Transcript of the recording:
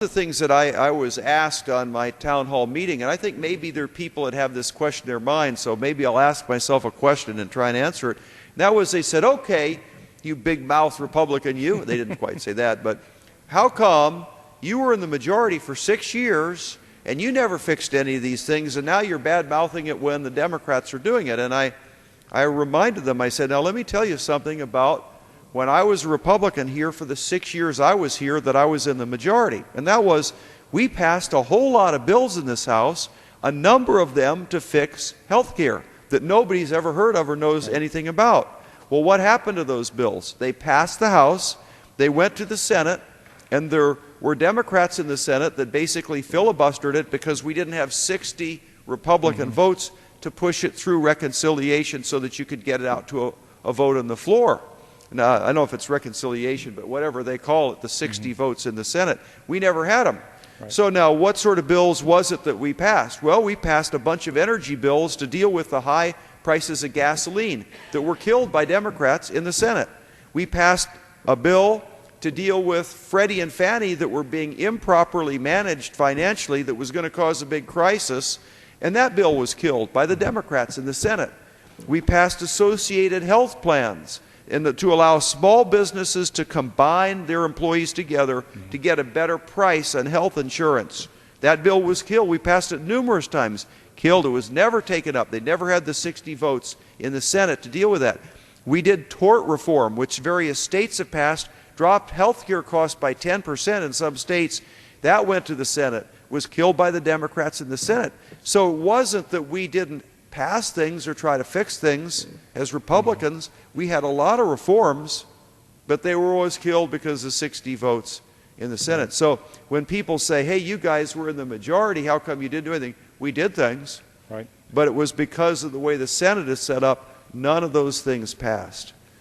The things that I was asked on my town hall meeting, and I think maybe there are people that have this question in their mind, so maybe I'll ask myself a question and try and answer it. And that was, they said, okay, you big mouth Republican, you. They didn't quite say that, but how come you were in the majority for 6 years and you never fixed any of these things, and now you're bad-mouthing it when the Democrats are doing it? And I reminded them, I said, now let me tell you something about when I was a Republican here for the 6 years I was here that I was in the majority. And that was, we passed a whole lot of bills in this House, a number of them to fix health care that nobody's ever heard of or knows anything about. Well, what happened to those bills? They passed the House, they went to the Senate, and there were Democrats in the Senate that basically filibustered it because we didn't have 60 Republican votes to push it through reconciliation so that you could get it out to a vote on the floor. Now, I don't know if it's reconciliation, but whatever they call it, the 60 votes in the Senate, we never had them. Right. So now, what sort of bills was it that we passed? Well, we passed a bunch of energy bills to deal with the high prices of gasoline that were killed by Democrats in the Senate. We passed a bill to deal with Freddie and Fannie that were being improperly managed financially that was going to cause a big crisis, and that bill was killed by the Democrats in the Senate. We passed associated health plans to allow small businesses to combine their employees together to get a better price on health insurance. That bill was killed. We passed it numerous times. Killed. It was never taken up. They never had the 60 votes in the Senate to deal with that. We did tort reform, which various states have passed, dropped health care costs by 10% in some states. That went to the Senate, was killed by the Democrats in the Senate. So it wasn't that we didn't pass things or try to fix things as Republicans. We had a lot of reforms, but they were always killed because of 60 votes in the Senate. So when people say, hey, you guys were in the majority, how come you didn't do anything? We did things, right, but it was because of the way the Senate is set up, none of those things passed.